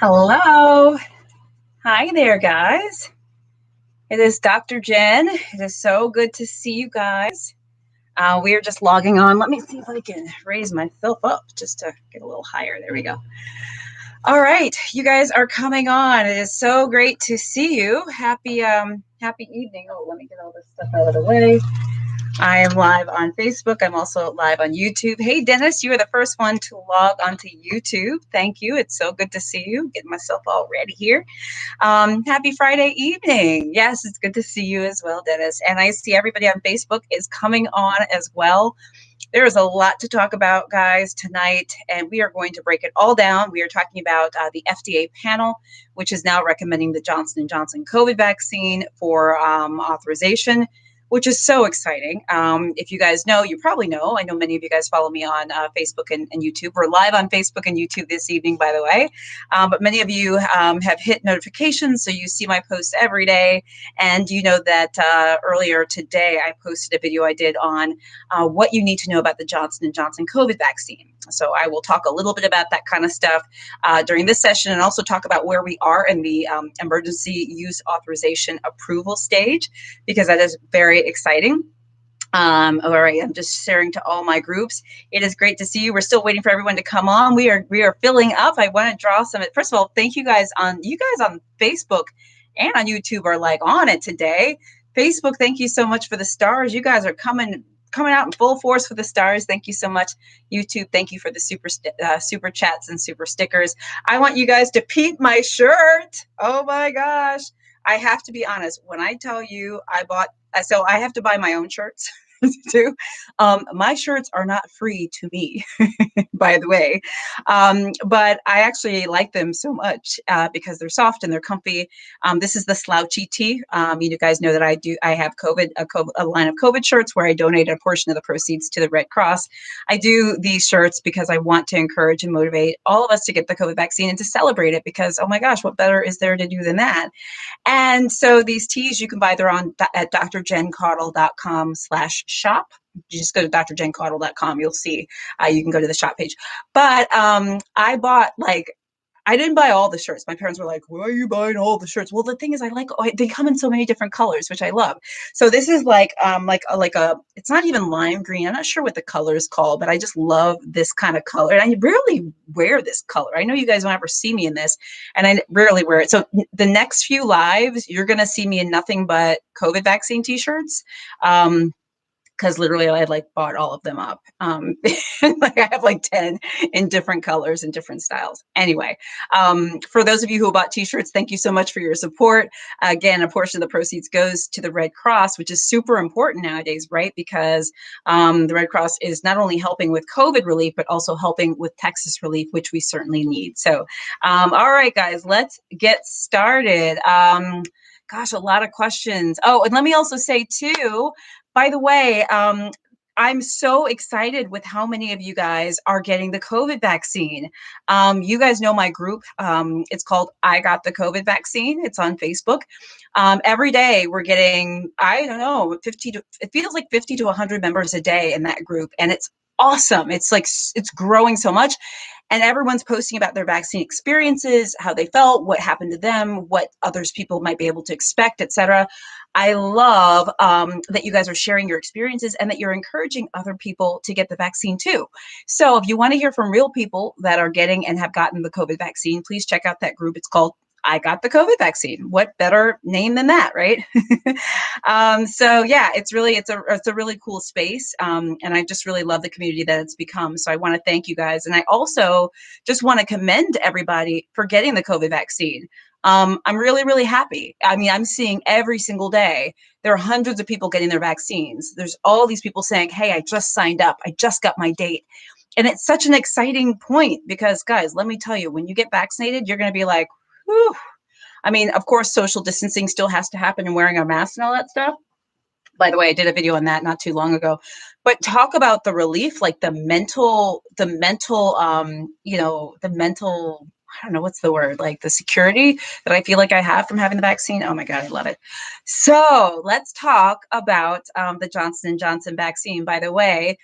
Hello. Hi there, guys. It is Dr. Jen. It is so good to see you guys. We are just logging on. Let me see if I can raise myself up just to get a little higher. There we go. All right, you guys are coming on. It is so great to see you. Happy evening. Oh, let me get all this stuff out of the way. I am live on Facebook. I'm also live on YouTube. Hey, Dennis, you are the first one to log onto YouTube. Thank you. It's so good to see you. Getting myself all ready here. Happy Friday evening. Yes, it's good to see you as well, Dennis. And I see everybody on Facebook is coming on as well. There is a lot to talk about, guys, tonight, and we are going to break it all down. We are talking about the FDA panel, which is now recommending the Johnson & Johnson COVID vaccine for authorization, which is so exciting. If you guys know, you probably know. I know many of you guys follow me on Facebook and YouTube. We're live on Facebook and YouTube this evening, by the way. But many of you have hit notifications, so you see my posts every day. And you know that earlier today, I posted a video I did on what you need to know about the Johnson & Johnson COVID vaccine. So I will talk a little bit about that kind of stuff during this session, and also talk about where we are in the emergency use authorization approval stage, because that is very exciting. All right, I'm just sharing to all my groups. It is great to see you. We're still waiting for everyone to come on. We are filling up. I want to draw some. First of all, thank you guys on Facebook and on YouTube are like on it today. Facebook, thank you so much for the stars. You guys are coming out in full force for the stars. Thank you so much. YouTube, thank you for the super chats and super stickers. I want you guys to peep my shirt. Oh my gosh. I have to be honest. When I tell you so I have to buy my own shirts too. My shirts are not free to me, by the way. But I actually like them so much because they're soft and they're comfy. This is the slouchy tee. You guys know that I have a line of COVID shirts where I donate a portion of the proceeds to the Red Cross. I do these shirts because I want to encourage and motivate all of us to get the COVID vaccine and to celebrate it, because, oh my gosh, what better is there to do than that? And so these teas, you can buy, they're on at drjencaudle.com/shop. You just go to drjencaudle.com. You'll see, you can go to the shop page. But I didn't buy all the shirts. My parents were like, why are you buying all the shirts? Well, the thing is, they come in so many different colors, which I love. So this is it's not even lime green. I'm not sure what the color is called, but I just love this kind of color. And I rarely wear this color. I know you guys won't ever see me in this, and I rarely wear it. So the next few lives, you're going to see me in nothing but COVID vaccine t-shirts. Because literally I bought all of them up. I have 10 in different colors and different styles. Anyway, for those of you who bought t-shirts, thank you so much for your support. Again, a portion of the proceeds goes to the Red Cross, which is super important nowadays, right? Because the Red Cross is not only helping with COVID relief, but also helping with Texas relief, which we certainly need. So, all right, guys, let's get started. Gosh, a lot of questions. Oh, and let me also say too, by the way, I'm so excited with how many of you guys are getting the COVID vaccine. You guys know my group. It's called I Got the COVID Vaccine. It's on Facebook. Every day we're getting, I don't know, it feels like 50 to 100 members a day in that group. And it's awesome. It's growing so much. And everyone's posting about their vaccine experiences, how they felt, what happened to them, what others people might be able to expect, etc. I love that you guys are sharing your experiences and that you're encouraging other people to get the vaccine too. So if you want to hear from real people that are getting and have gotten the COVID vaccine, please check out that group. It's called I Got the COVID Vaccine. What better name than that, right? So yeah, it's a really cool space. And I just really love the community that it's become. So I want to thank you guys. And I also just want to commend everybody for getting the COVID vaccine. I'm really, really happy. I mean, I'm seeing every single day, there are hundreds of people getting their vaccines. There's all these people saying, hey, I just signed up. I just got my date. And it's such an exciting point because, guys, let me tell you, when you get vaccinated, you're going to be like, whew. I mean, of course, social distancing still has to happen and wearing a mask and all that stuff. By the way, I did a video on that not too long ago. But talk about the relief, like the mental, I don't know, what's the word, like the security that I feel like I have from having the vaccine. Oh my God, I love it. So let's talk about the Johnson & Johnson vaccine. By the way,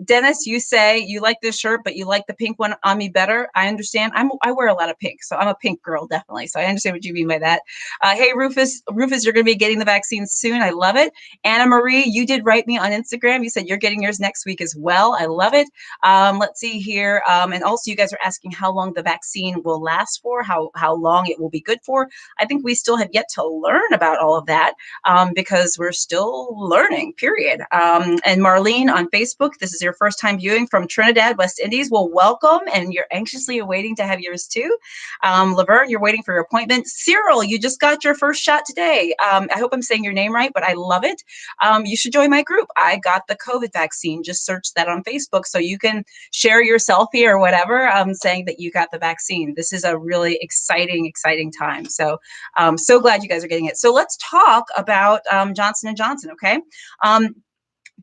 Dennis, you say you like this shirt, but you like the pink one on me better. I understand. I wear a lot of pink, so I'm a pink girl, definitely. So I understand what you mean by that. Hey, Rufus, you're going to be getting the vaccine soon. I love it. Anna Marie, you did write me on Instagram. You said you're getting yours next week as well. I love it. Let's see here. And also you guys are asking how long the vaccine will last for, how long it will be good for. I think we still have yet to learn about all of that because we're still learning, period. And Marlene on Facebook, this is your first time viewing from Trinidad, West Indies. Well, welcome. And you're anxiously awaiting to have yours too. Laverne, you're waiting for your appointment. Cyril, you just got your first shot today. I hope I'm saying your name right, but I love it. You should join my group. I got the COVID vaccine. Just search that on Facebook so you can share your selfie or whatever saying that you got the vaccine. This is a really exciting time. So so glad you guys are getting it. So let's talk about Johnson & Johnson, okay?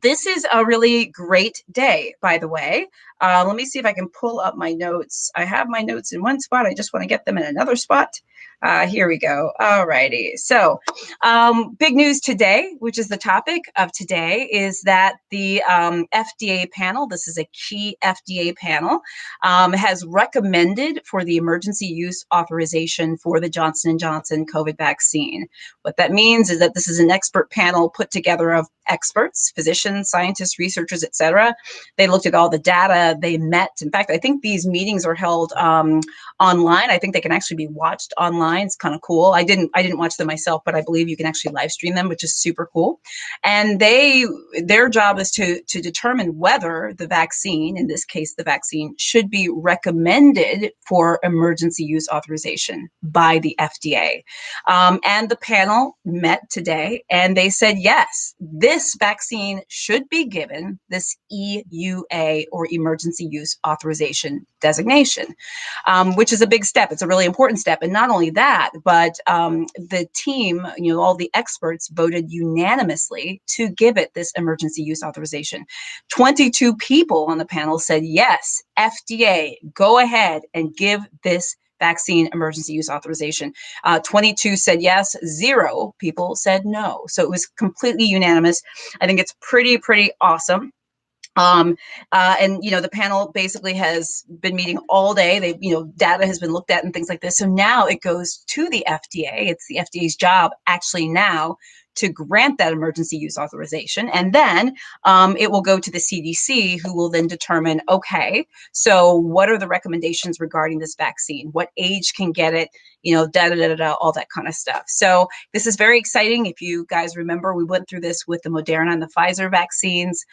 This is a really great day, by the way. Let me see if I can pull up my notes. I have my notes in one spot. I just want to get them in another spot. Here we go. All righty. So big news today, which is the topic of today, is that the FDA panel, this is a key FDA panel, has recommended for the emergency use authorization for the Johnson & Johnson COVID vaccine. What that means is that this is an expert panel put together of experts, physicians, scientists, researchers, et cetera. They looked at all the data. They met. In fact, I think these meetings are held online. I think they can actually be watched online. It's kind of cool. I didn't watch them myself, but I believe you can actually live stream them, which is super cool. And their job is to determine whether the vaccine, in this case, the vaccine, should be recommended for emergency use authorization by the FDA. And the panel met today, and they said, yes, this vaccine should be given this EUA, or emergency use authorization designation, which is a big step. It's a really important step. And not only that, but the team, all the experts voted unanimously to give it this emergency use authorization. 22 people on the panel said, yes, FDA, go ahead and give this vaccine emergency use authorization. 22 said yes, 0 people said no. So it was completely unanimous. I think it's pretty awesome. And the panel basically has been meeting all day. They, data has been looked at and things like this. So now it goes to the FDA. It's the FDA's job actually now to grant that emergency use authorization. And then it will go to the CDC, who will then determine, okay, so what are the recommendations regarding this vaccine? What age can get it? All that kind of stuff. So this is very exciting. If you guys remember, we went through this with the Moderna and the Pfizer vaccines.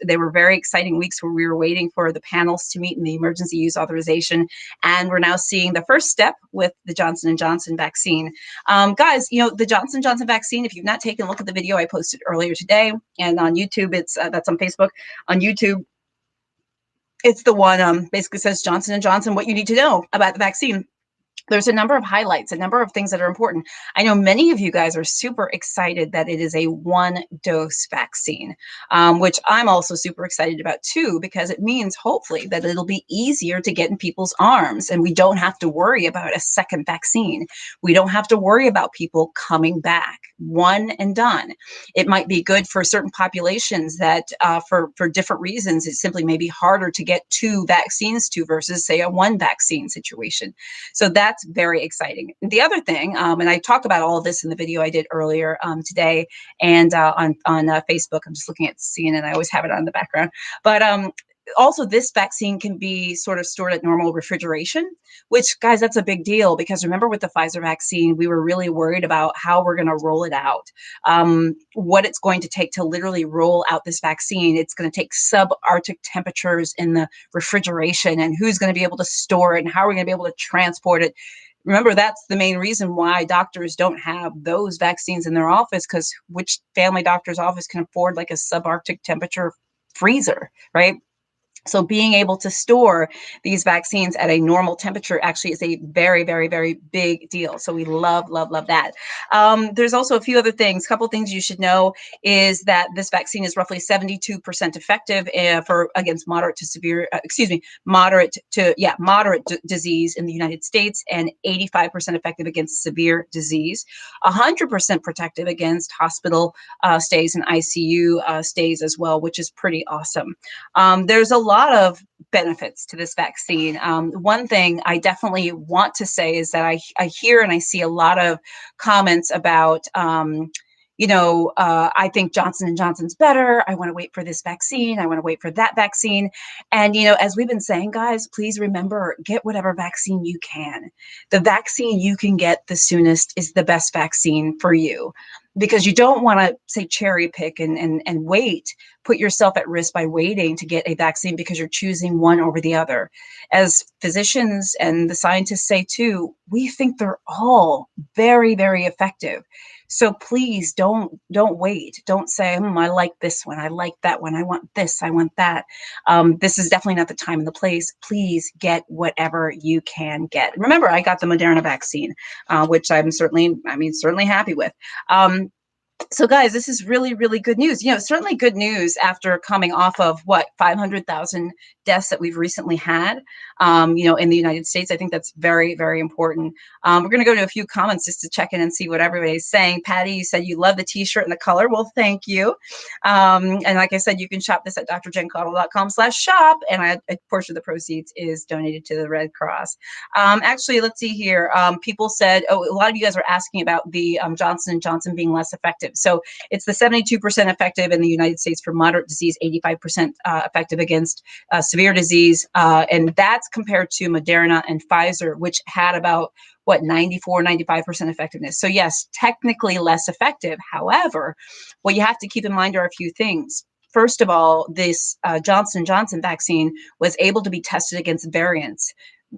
They were very exciting weeks where we were waiting for the panels to meet in the emergency use authorization. And we're now seeing the first step with the Johnson & Johnson vaccine. Guys, the Johnson & Johnson vaccine, if you've not taken a look at the video I posted earlier today, and on YouTube, that's on Facebook. On YouTube, it's the one basically says Johnson & Johnson, what you need to know about the vaccine. There's a number of highlights, a number of things that are important. I know many of you guys are super excited that it is a 1-dose vaccine, which I'm also super excited about too, because it means hopefully that it'll be easier to get in people's arms, and we don't have to worry about a second vaccine. We don't have to worry about people coming back. One and done. It might be good for certain populations that for different reasons, it simply may be harder to get 2 vaccines to versus say a 1 vaccine situation. So that's very exciting. The other thing, and I talk about all of this in the video I did earlier today and on Facebook. I'm just looking at CNN. I always have it on the background. But also, this vaccine can be sort of stored at normal refrigeration, which, guys, that's a big deal, because remember with the Pfizer vaccine, we were really worried about how we're going to roll it out, what it's going to take to literally roll out this vaccine. It's going to take subarctic temperatures in the refrigeration, and who's going to be able to store it, and how are we going to be able to transport it. Remember, that's the main reason why doctors don't have those vaccines in their office, because which family doctor's office can afford like a subarctic temperature freezer, right? So being able to store these vaccines at a normal temperature actually is a very, very, very big deal. So we love, love, love that. There's also a few other things. A couple things you should know is that this vaccine is roughly 72% effective for against moderate to severe, moderate disease in the United States, and 85% effective against severe disease, 100% protective against hospital stays and ICU stays as well, which is pretty awesome. There's a lot of benefits to this vaccine. One thing I definitely want to say is that I hear and I see a lot of comments about, I think Johnson and Johnson's better. I want to wait for this vaccine. I want to wait for that vaccine. And, as we've been saying, guys, please remember, get whatever vaccine you can. The vaccine you can get the soonest is the best vaccine for you, because you don't want to, say, cherry pick and wait, put yourself at risk by waiting to get a vaccine because you're choosing one over the other. As physicians and the scientists say too, we think they're all very, very effective. So please don't wait. Don't say, I like this one. I like that one. I want this. I want that. This is definitely not the time and the place. Please get whatever you can get. Remember, I got the Moderna vaccine, which I'm certainly happy with. So guys, this is really, really good news. Certainly good news after coming off of 500,000 deaths that we've recently had, in the United States. I think that's very, very important. We're going to go to a few comments just to check in and see what everybody's saying. Patty, you said you love the t-shirt and the color. Well, thank you. And like I said, you can shop this at drjencaudle.com/shop. And a portion of the proceeds is donated to the Red Cross. Actually, let's see here. People said, a lot of you guys were asking about the Johnson & Johnson being less effective. So it's the 72% effective in the United States for moderate disease, 85% effective against severe disease. And that's compared to Moderna and Pfizer, which had about 95% effectiveness. So yes, technically less effective. However, what you have to keep in mind are a few things. First of all, this Johnson & Johnson vaccine was able to be tested against variants.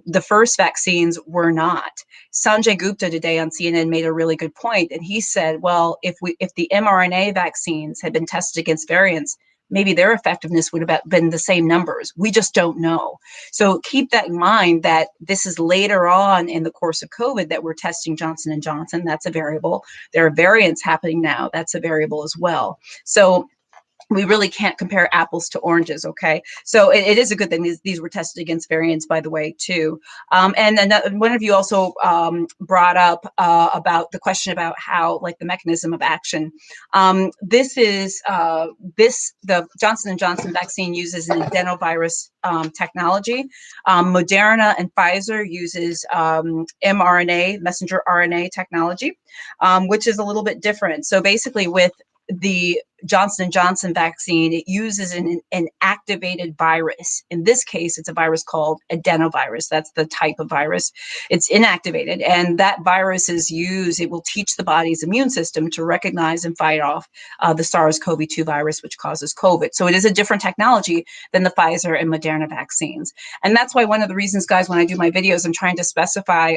The first vaccines were not. Sanjay Gupta today on CNN made a really good point, and he said, well, if the mRNA vaccines had been tested against variants, maybe their effectiveness would have been the same numbers. We just don't know. So keep that in mind, that this is later on in the course of COVID that we're testing Johnson & Johnson. That's a variable. There are variants happening now. That's a variable as well. So we really can't compare apples to oranges, okay? So it is a good thing these were tested against variants, by the way, too. And then one of you also brought up about the question about how, the mechanism of action. The Johnson & Johnson vaccine uses an adenovirus technology. Moderna and Pfizer uses mRNA, messenger RNA technology, which is a little bit different. So basically with the Johnson & Johnson vaccine, it uses an activated virus. In this case, it's a virus called adenovirus. That's the type of virus. It's inactivated, and that virus it will teach the body's immune system to recognize and fight off the SARS-CoV-2 virus, which causes COVID. So it is a different technology than the Pfizer and Moderna vaccines. And that's why one of the reasons, guys, when I do my videos, I'm trying to specify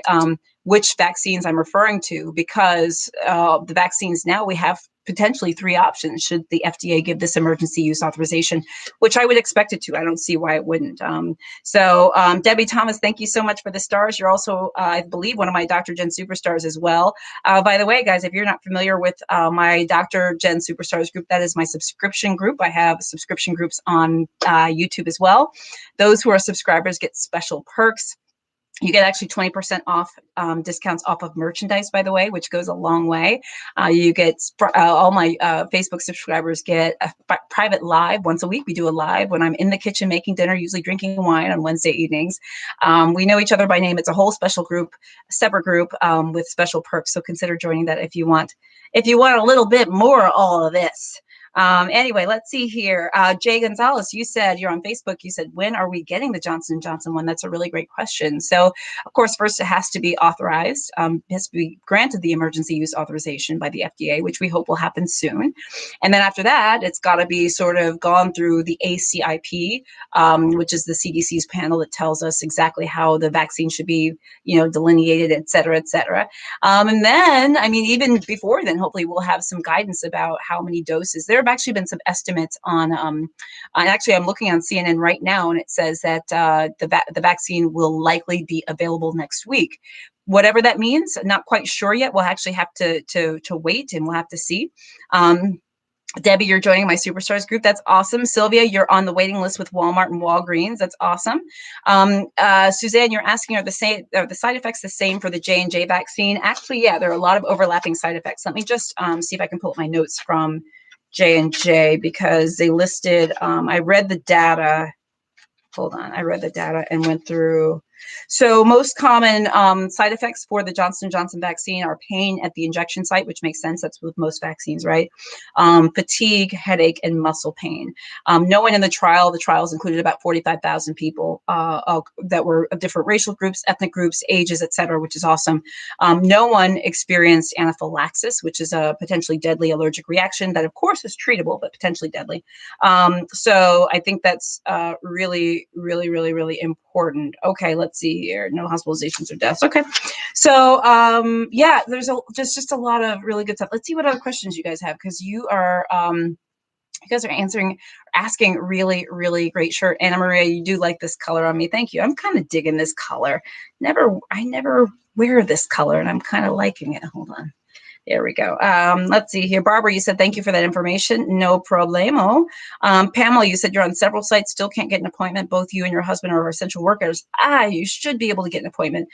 which vaccines I'm referring to, because the vaccines now, we have potentially 3 options should the FDA give this emergency use authorization, which I would expect it to. I don't see why it wouldn't. Debbie Thomas, thank you so much for the stars. You're also, I believe, one of my Dr. Jen Superstars as well. By the way, guys, if you're not familiar with my Dr. Jen Superstars group, that is my subscription group. I have subscription groups on YouTube as well. Those who are subscribers get special perks. You get actually 20% off discounts off of merchandise, by the way, which goes a long way. You get all my Facebook subscribers get a private live once a week. We do a live when I'm in the kitchen making dinner, usually drinking wine on Wednesday evenings. We know each other by name. It's a whole special group, separate group with special perks. So consider joining that if you want. If you want a little bit more of all of this. Anyway, let's see here. Jay Gonzalez, you said, you're on Facebook, you said, when are we getting the Johnson & Johnson one? That's a really great question. So, of course, first it has to be authorized. It has to be granted the emergency use authorization by the FDA, which we hope will happen soon. And then after that, it's got to be sort of gone through the ACIP, which is the CDC's panel that tells us exactly how the vaccine should be, delineated, et cetera, et cetera. And then, even before then, hopefully we'll have some guidance about how many doses. There have actually been some estimates on, actually I'm looking on CNN right now, and it says that the vaccine will likely be available next week. Whatever that means, not quite sure yet. We'll actually have to wait, and we'll have to see. Debbie, you're joining my Superstars group. That's awesome. Sylvia, you're on the waiting list with Walmart and Walgreens. That's awesome. Suzanne, you're asking, are the side effects the same for the J&J vaccine? Actually, yeah, there are a lot of overlapping side effects. Let me just see if I can pull up my notes from J&J, because they listed, I read the data. Hold on. I read the data and went through. So most common side effects for the Johnson & Johnson vaccine are pain at the injection site, which makes sense. That's with most vaccines, right? Fatigue, headache, and muscle pain. No one in the trials included about 45,000 people that were of different racial groups, ethnic groups, ages, et cetera, which is awesome. No one experienced anaphylaxis, which is a potentially deadly allergic reaction that, of course, is treatable, but potentially deadly. So I think that's really, really, really, really important. Okay, let's see here. No hospitalizations or deaths. Okay. So yeah, there's just a lot of really good stuff. Let's see what other questions you guys have, because you guys are asking really, really great shirt. Anna Maria, you do like this color on me. Thank you. I'm kind of digging this color. I never wear this color, and I'm kind of liking it. Hold on. There we go. Let's see here. Barbara, you said thank you for that information. No problemo. Pamela, you said you're on several sites, still can't get an appointment. Both you and your husband are essential workers. You should be able to get an appointment.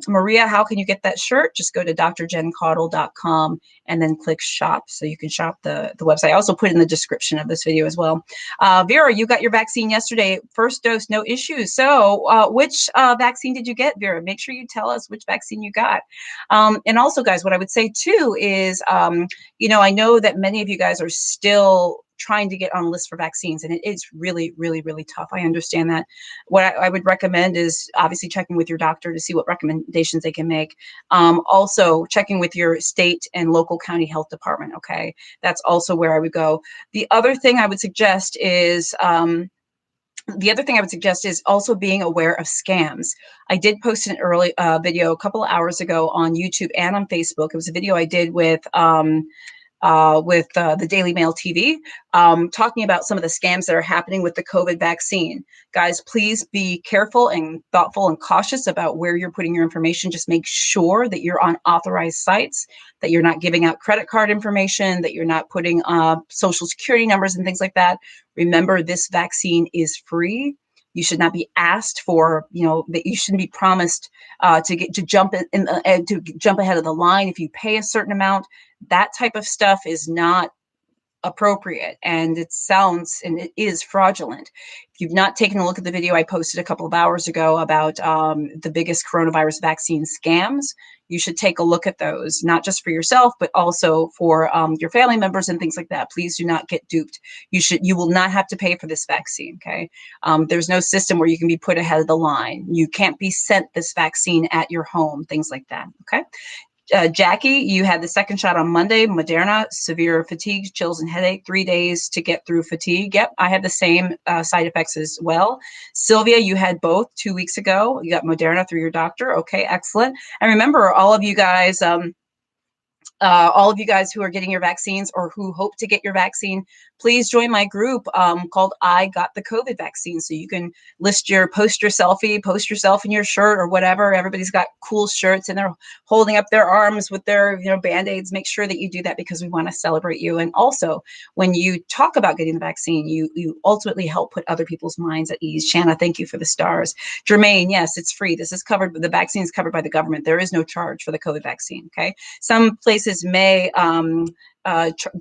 Maria, how can you get that shirt? Just go to drjencaudle.com and then click shop, so you can shop the website. I also put in the description of this video as well. Vera, you got your vaccine yesterday. First dose, no issues. So which vaccine did you get, Vera? Make sure you tell us which vaccine you got. And also, guys, what I would say too is, I know that many of you guys are still trying to get on lists for vaccines, and it is really, really, really tough. I understand that. What I would recommend is obviously checking with your doctor to see what recommendations they can make. Also checking with your state and local county health department. Okay. That's also where I would go. The other thing I would suggest is, also being aware of scams. I did post an early video a couple of hours ago on YouTube and on Facebook. It was a video I did with the Daily Mail TV, talking about some of the scams that are happening with the COVID vaccine. Guys, please be careful and thoughtful and cautious about where you're putting your information. Just make sure that you're on authorized sites, that you're not giving out credit card information, that you're not putting social security numbers and things like that. Remember, this vaccine is free. You should not be asked for, that you shouldn't be promised to jump ahead of the line if you pay a certain amount. That type of stuff is not appropriate, and it is fraudulent. If you've not taken a look at the video I posted a couple of hours ago about the biggest coronavirus vaccine scams, you should take a look at those, not just for yourself, but also for your family members and things like that. Please do not get duped. You will not have to pay for this vaccine, okay? There's no system where you can be put ahead of the line. You can't be sent this vaccine at your home, things like that, okay? Jackie, you had the second shot on Monday, Moderna, severe fatigue, chills, and headache, 3 days to get through fatigue. Yep, I had the same side effects as well. Sylvia, you had both 2 weeks ago. You got Moderna through your doctor. Okay, excellent. And remember, all of you guys who are getting your vaccines or who hope to get your vaccine, please join my group called I Got the COVID Vaccine. So you can post your selfie, post yourself in your shirt or whatever. Everybody's got cool shirts and they're holding up their arms with their Band-Aids. Make sure that you do that because we want to celebrate you. And also, when you talk about getting the vaccine, you ultimately help put other people's minds at ease. Shanna, thank you for the stars. Jermaine, yes, it's free. This is covered. The vaccine is covered by the government. There is no charge for the COVID vaccine. Okay. Some places may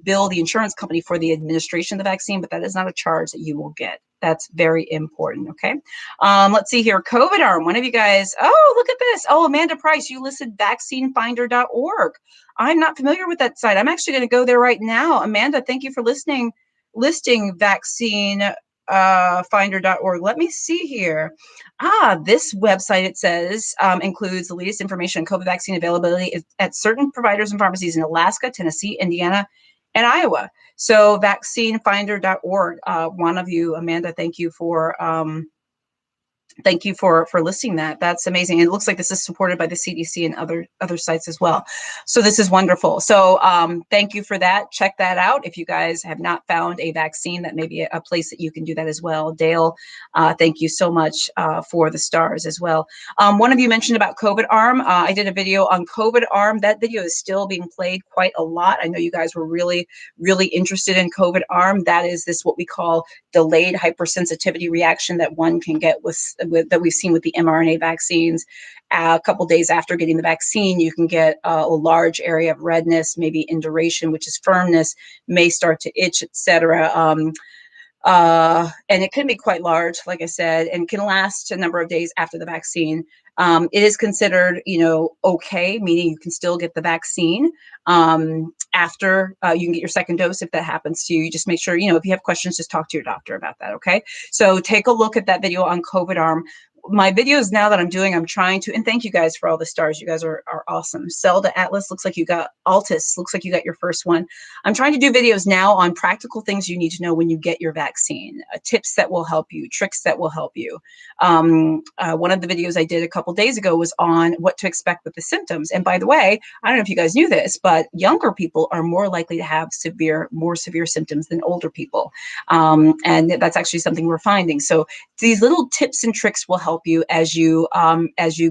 bill the insurance company for the administration of the vaccine, but that is not a charge that you will get. That's very important. Okay. Let's see here. COVID arm. One of you guys. Oh, look at this. Oh, Amanda Price, you listed vaccinefinder.org. I'm not familiar with that site. I'm actually going to go there right now. Amanda, thank you for listing vaccinefinder.org. Let me see here. This website, it says, includes the latest information on COVID vaccine availability at certain providers and pharmacies in Alaska, Tennessee, Indiana, and Iowa. So vaccinefinder.org. One of you, Amanda, thank you for Thank you for listing that. That's amazing. And it looks like this is supported by the CDC and other sites as well. So this is wonderful. So thank you for that. Check that out. If you guys have not found a vaccine, that may be a place that you can do that as well. Dale, thank you so much for the stars as well. One of you mentioned about COVID arm. I did a video on COVID arm. That video is still being played quite a lot. I know you guys were really, really interested in COVID arm. That is this what we call delayed hypersensitivity reaction that one can get with that we've seen with the mRNA vaccines. A couple days after getting the vaccine, you can get a large area of redness, maybe induration, which is firmness, may start to itch, etc. And it can be quite large, like I said, and can last a number of days after the vaccine. It is considered, okay, meaning you can still get the vaccine after you can get your second dose if that happens to you. You just make sure, if you have questions, just talk to your doctor about that, okay? So take a look at that video on COVID arm. My videos now that I'm doing, I'm trying to, and thank you guys for all the stars. You guys are awesome. Zelda Atlas, looks like you got Altus, looks like you got your first one. I'm trying to do videos now on practical things you need to know when you get your vaccine, tips that will help you, tricks that will help you. One of the videos I did a couple days ago was on what to expect with the symptoms. And by the way, I don't know if you guys knew this, but younger people are more likely to have more severe symptoms than older people. And that's actually something we're finding. So these little tips and tricks will help you as you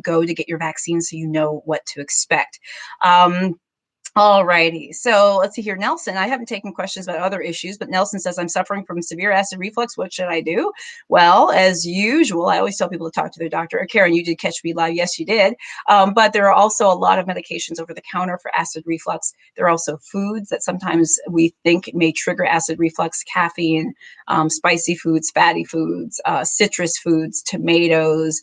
go to get your vaccine, so you know what to expect. All righty. So let's see here. Nelson, I haven't taken questions about other issues, but Nelson says, I'm suffering from severe acid reflux. What should I do? Well, as usual, I always tell people to talk to their doctor. Karen, you did catch me live. Yes, you did. But there are also a lot of medications over the counter for acid reflux. There are also foods that sometimes we think may trigger acid reflux: caffeine, spicy foods, fatty foods, citrus foods, tomatoes,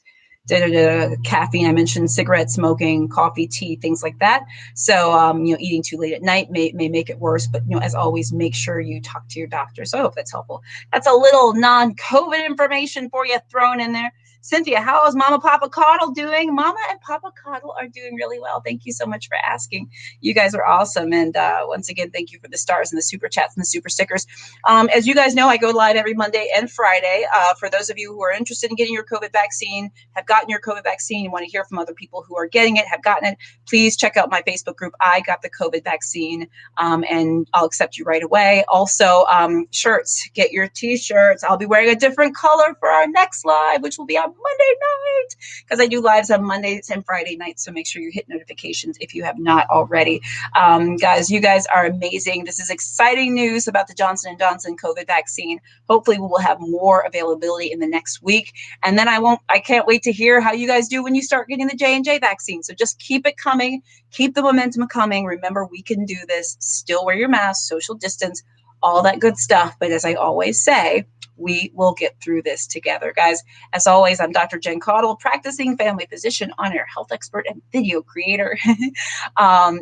caffeine. I mentioned cigarette smoking, coffee, tea, things like that. So, eating too late at night may make it worse. But, as always, make sure you talk to your doctor. So I hope that's helpful. That's a little non-COVID information for you thrown in there. Cynthia, how is Mama Papa Caudle doing? Mama and Papa Caudle are doing really well. Thank you so much for asking. You guys are awesome. And once again, thank you for the stars and the super chats and the super stickers. As you guys know, I go live every Monday and Friday. For those of you who are interested in getting your COVID vaccine, have gotten your COVID vaccine, you want to hear from other people who are getting it, have gotten it, please check out my Facebook group. I got the COVID vaccine, and I'll accept you right away. Also, shirts, get your t-shirts. I'll be wearing a different color for our next live, which will be on Monday night, because I do lives on Mondays and Friday nights. So make sure you hit notifications if you have not already. Guys, you guys are amazing. This is exciting news about the Johnson & Johnson COVID vaccine. Hopefully we will have more availability in the next week. And then I can't wait to hear how you guys do when you start getting the J&J vaccine. So just keep it coming. Keep the momentum coming. Remember, we can do this. Still wear your mask, social distance, all that good stuff. But as I always say, we will get through this together, guys. As always, I'm Dr. Jen Caudle, practicing family physician, on-air health expert, and video creator.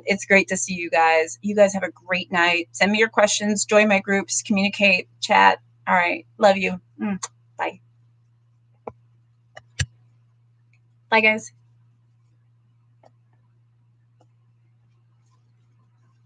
It's great to see you guys. You guys have a great night. Send me your questions, join my groups, communicate, chat. All right. Love you. Bye. Bye, guys.